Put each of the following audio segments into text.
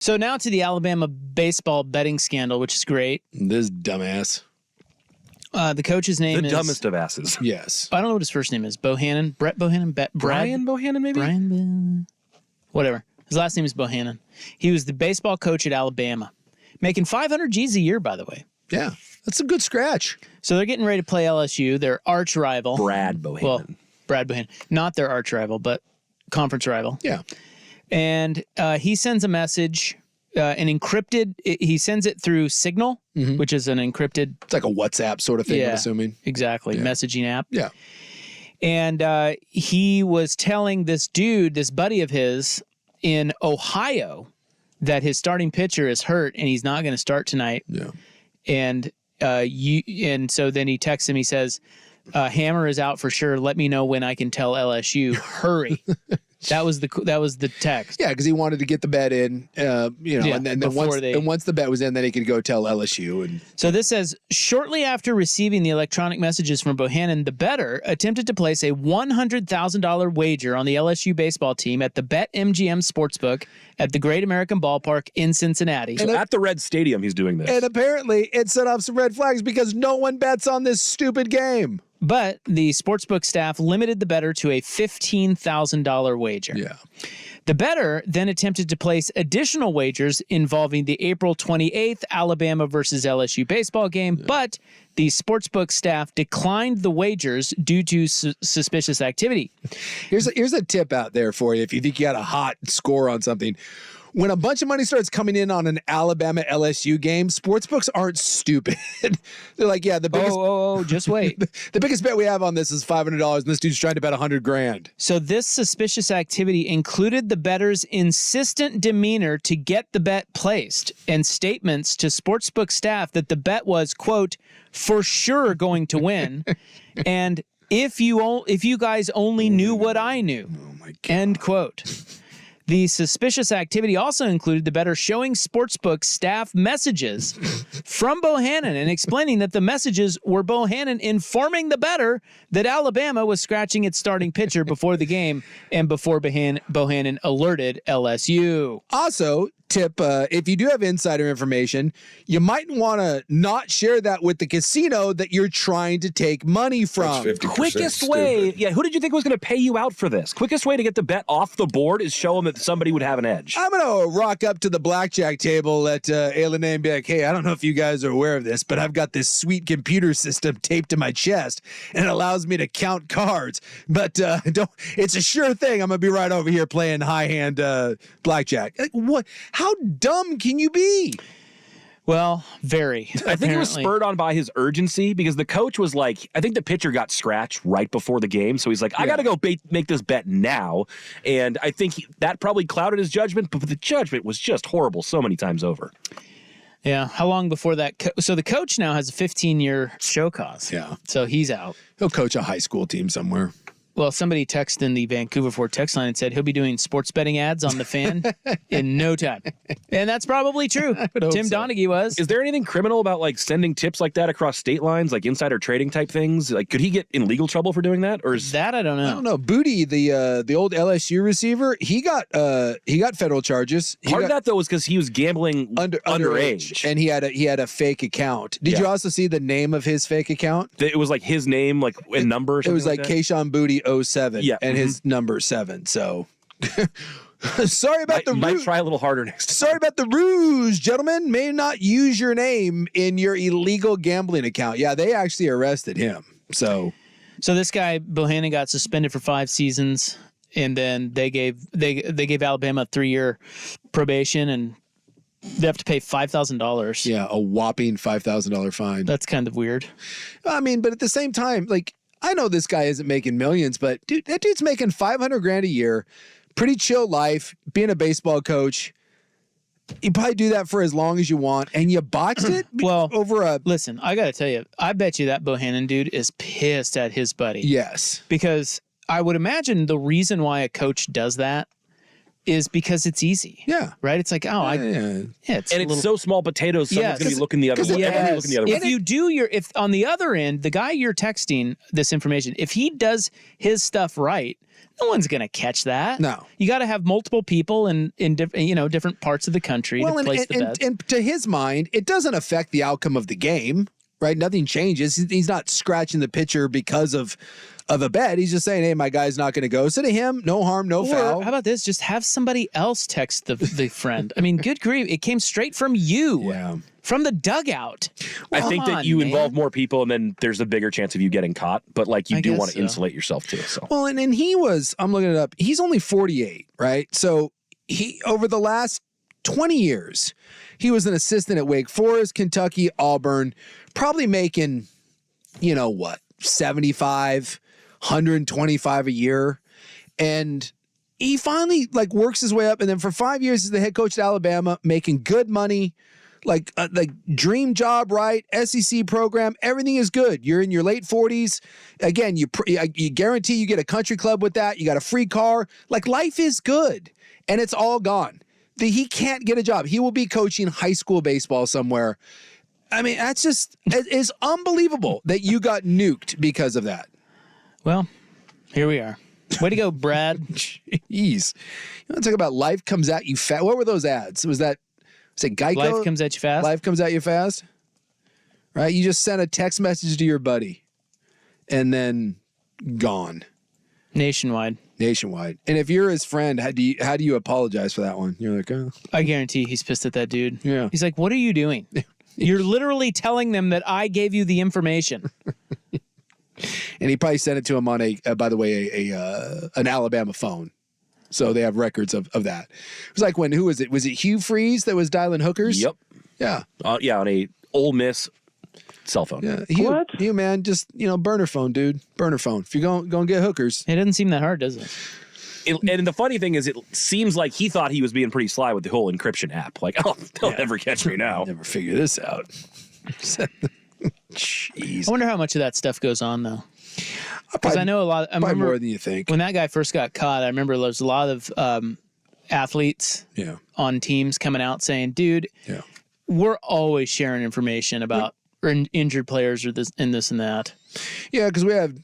So now to the Alabama baseball betting scandal, which is great. This dumbass. The coach's name is... The dumbest of asses. Yes. I don't know what his first name is. Bohannon? Brett Bohannon? Brian Bohannon, maybe? Whatever. His last name is Bohannon. He was the baseball coach at Alabama. Making $500 G's a year, by the way. Yeah. That's a good scratch. So they're getting ready to play LSU, their arch rival. Brad Bohannon. Well, Brad Bohannon. Not their arch rival, but conference rival. Yeah. And he sends a message, an encrypted, he sends it through Signal, which is an encrypted. It's like a WhatsApp sort of thing, I'm assuming. Exactly. Yeah. Messaging app. Yeah. And he was telling this dude, this buddy of his in Ohio, that his starting pitcher is hurt and he's not going to start tonight. Yeah. And so then he texts him. He says, "Hammer is out for sure. Let me know when I can tell LSU. Hurry." That was the text. Yeah, because he wanted to get the bet in, and then once the bet was in, then he could go tell LSU. And so this says, shortly after receiving the electronic messages from Bohannon, the bettor attempted to place a $100,000 wager on the LSU baseball team at the BetMGM Sportsbook at the Great American Ballpark in Cincinnati. So at the Red Stadium, he's doing this. And apparently it set off some red flags because no one bets on this stupid game. But the sportsbook staff limited the bettor to a $15,000 wager. Yeah. The bettor then attempted to place additional wagers involving the April 28th Alabama versus LSU baseball game, but the sportsbook staff declined the wagers due to suspicious activity. Here's a tip out there for you if you think you got a hot score on something. When a bunch of money starts coming in on an Alabama LSU game, sportsbooks aren't stupid. They're like, yeah, the biggest. Just wait. The biggest bet we have on this is $500, and this dude's trying to bet $100,000. So this suspicious activity included the bettor's insistent demeanor to get the bet placed and statements to sportsbook staff that the bet was, quote, for sure going to win, and if you guys only knew what I knew, Oh my God. end quote. The suspicious activity also included the bettor showing sportsbook staff messages from Bohannon and explaining that the messages were Bohannon informing the bettor that Alabama was scratching its starting pitcher before the game and before Bohannon alerted LSU. Also, tip, if you do have insider information, you might want to not share that with the casino that you're trying to take money from. That's 50% Quickest way. stupid. Yeah, who did you think was going to pay you out for this? Quickest way to get the bet off the board is show them that somebody would have an edge. I'm going to rock up to the blackjack table at Ayla and be like, hey, I don't know if you guys are aware of this, but I've got this sweet computer system taped to my chest, and it allows me to count cards. But it's a sure thing. I'm going to be right over here playing high hand blackjack. Like, what? How dumb can you be? Well, very. I think it was spurred on by his urgency because the coach was like, I think the pitcher got scratched right before the game. So he's like, I got to go make this bet now. And I think that probably clouded his judgment, but the judgment was just horrible so many times over. Yeah. How long before that? So the coach now has a 15-year show cause. Yeah. So he's out. He'll coach a high school team somewhere. Well, somebody texted in the Vancouver Ford text line and said he'll be doing sports betting ads on the Fan in no time. And that's probably true. Tim Donaghy was. Is there anything criminal about like sending tips like that across state lines, like insider trading type things? Like, could he get in legal trouble for doing that? Or is that I don't know. I don't know. Booty, the old LSU receiver, he got federal charges. Part of that though was because he was gambling underage, and he had a fake account. Did you also see the name of his fake account? It was like his name, like a number. Or something it was like Kayshawn Booty 07, and his number 7. So sorry about might try a little harder next time. Sorry about the ruse, gentlemen. May not use your name in your illegal gambling account. Yeah, they actually arrested him. So this guy Bohannon got suspended for 5 seasons, and then they gave Alabama a 3-year probation, and they have to pay $5,000. Yeah, a whopping $5,000 fine. That's kind of weird. I mean, but at the same time, like, I know this guy isn't making millions, but dude, that dude's making $500,000 a year. Pretty chill life, being a baseball coach. You probably do that for as long as you want, and you botched it Listen, I got to tell you, I bet you that Bohannon dude is pissed at his buddy. Yes. Because I would imagine the reason why a coach does that is because it's easy. Yeah. Right? It's like, it's so small potatoes, someone's going to be looking the other way. If on the other end, the guy you're texting this information, if he does his stuff right, No one's going to catch that. No. You got to have multiple people in different parts of the country to place the bets. And to his mind, it doesn't affect the outcome of the game, right? Nothing changes. He's not scratching the pitcher because of a bet. He's just saying, hey, my guy's not going to go. So to him, no harm, no foul. How about this? Just have somebody else text the friend. I mean, good grief. It came straight from you. Yeah. From the dugout. I think that you involve more people, and then there's a bigger chance of you getting caught. But you do want to insulate yourself too. So well, and he was. I'm looking it up. He's only 48, right? So he over the last 20 years, he was an assistant at Wake Forest, Kentucky, Auburn, probably making, 75, 125 a year, and he finally works his way up, and then for 5 years he's the head coach at Alabama, making good money. Like dream job, right? SEC program, everything is good. You're in your late 40s. Again, you guarantee you get a country club with that. You got a free car. Life is good, and it's all gone. He can't get a job. He will be coaching high school baseball somewhere. I mean, it's unbelievable that you got nuked because of that. Well, here we are. Way to go, Brad. Jeez. You want to talk about life comes at you fast? What were those ads? Was it Geico? Life comes at you fast. Life comes at you fast. Right? You just sent a text message to your buddy and then gone. Nationwide. And if you're his friend, how do you apologize for that one? You're like, oh. I guarantee he's pissed at that dude. Yeah. He's like, what are you doing? You're literally telling them that I gave you the information. And he probably sent it to him on an Alabama phone. So they have records of that. It was like who was it? Was it Hugh Freeze that was dialing hookers? Yep. Yeah. On a Ole Miss cell phone. Yeah. Hugh, man, just, burner phone, dude. Burner phone. If you're going to get hookers. It doesn't seem that hard, does it? And the funny thing is, it seems like he thought he was being pretty sly with the whole encryption app. They'll never catch me now. Never figure this out. Jeez. I wonder how much of that stuff goes on, though. Because I know a lot. I remember more than you think. When that guy first got caught, I remember there was a lot of athletes on teams coming out saying, dude, we're always sharing information about injured players or this and that. Yeah, because we have,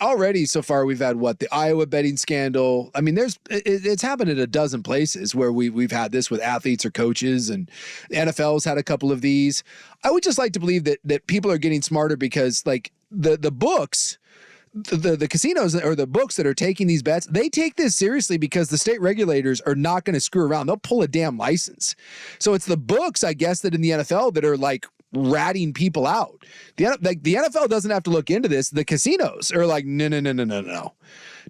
already so far we've had the Iowa betting scandal. I mean, it's happened at a dozen places where we've had this with athletes or coaches, and the NFL's had a couple of these. I would just like to believe that people are getting smarter because the books, the casinos or the books that are taking these bets, they take this seriously because the state regulators are not going to screw around. They'll pull a damn license. So it's the books, I guess, that in the NFL that are ratting people out. The NFL doesn't have to look into this. The casinos are like, no.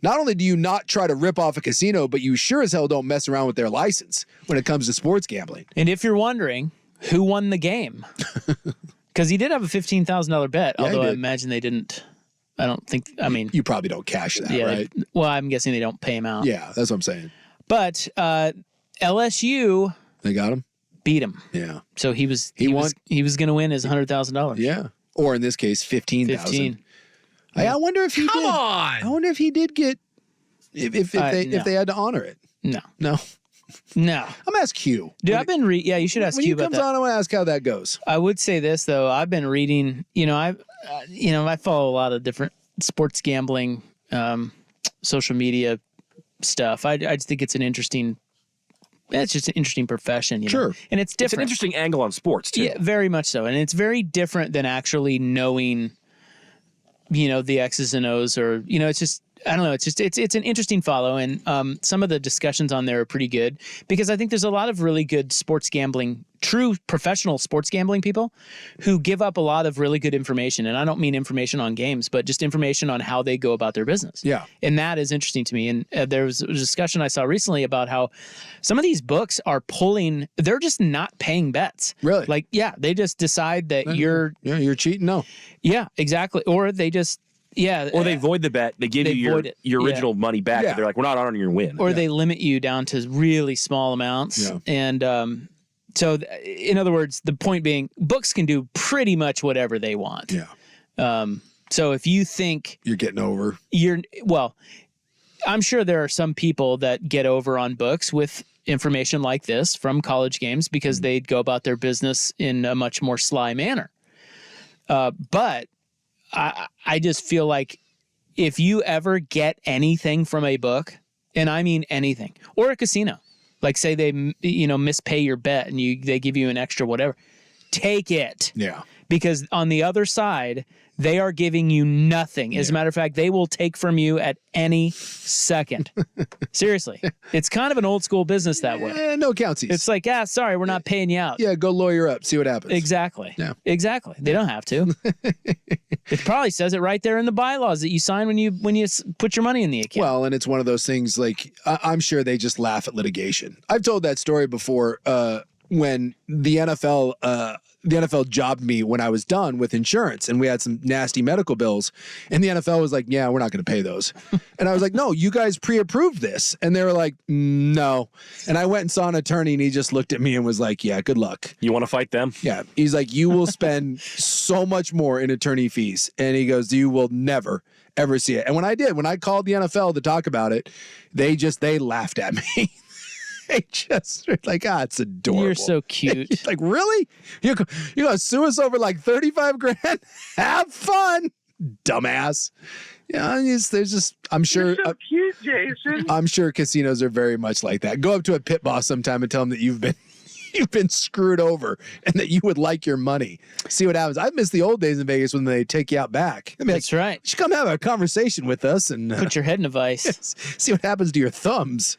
Not only do you not try to rip off a casino, but you sure as hell don't mess around with their license when it comes to sports gambling. And if you're wondering who won the game, because he did have a $15,000 bet, although I imagine they didn't. I don't think. I mean, you probably don't cash that, right? Well, I'm guessing they don't pay him out. Yeah, that's what I'm saying. But LSU, they got him. Beat him. Yeah. So he was going to win his $100,000. Yeah. Or in this case, 15,000. I wonder if he did. I wonder if he did get if they had to honor it. No. I'm gonna ask Hugh. Dude, I've been you should ask Hugh about that. When he comes on, I want to ask how that goes. I would say this though. I've been reading. I follow a lot of different sports gambling, social media stuff. I just think it's an interesting. It's just an interesting profession, Sure. And it's different. It's an interesting angle on sports, too. Yeah, very much so. And it's very different than actually knowing, the X's and O's or, it's just, I don't know. It's an interesting follow. And some of the discussions on there are pretty good because I think there's a lot of really good sports gambling, true professional sports gambling people who give up a lot of really good information. And I don't mean information on games, but just information on how they go about their business. Yeah. And that is interesting to me. And there was a discussion I saw recently about how some of these books they're just not paying bets. Really? They just decide that you're cheating. No. Yeah, exactly. Or they just, or they void the bet. They give you your original money back. Yeah. They're like, we're not honoring your win. Or they limit you down to really small amounts. Yeah. And so, in other words, the point being, books can do pretty much whatever they want. Yeah. So if you think you're getting over, I'm sure there are some people that get over on books with information like this from college games because they'd go about their business in a much more sly manner. But I just feel like if you ever get anything from a book, and I mean anything, or a casino, like say they, mispay your bet and they give you an extra whatever, take it. Yeah. Because on the other side, they are giving you nothing. As a matter of fact, they will take from you at any second. Seriously. It's kind of an old school business that way. No countsies. It's like, sorry, we're not paying you out. Yeah, go lawyer up, see what happens. Exactly. Yeah. Exactly. They don't have to. It probably says it right there in the bylaws that you sign when you put your money in the account. Well, and it's one of those things like I'm sure they just laugh at litigation. I've told that story before when the NFL jobbed me when I was done with insurance and we had some nasty medical bills and the NFL was like, yeah, we're not going to pay those. And I was like, no, you guys pre-approved this. And they were like, no. And I went and saw an attorney and he just looked at me and was like, yeah, good luck. You want to fight them? Yeah. He's like, you will spend so much more in attorney fees. And he goes, you will never, ever see it. And when I called the NFL to talk about it, they laughed at me. They just like, it's adorable. You're so cute. Like, really? You're gonna sue us over like $35,000? Have fun, dumbass. Yeah, there's just, I'm sure. You're so cute, Jason. I'm sure casinos are very much like that. Go up to a pit boss sometime and tell them that you've been screwed over and that you would like your money. See what happens. I miss the old days in Vegas when they take you out back. That's right. You should come have a conversation with us and put your head in a vice. See what happens to your thumbs.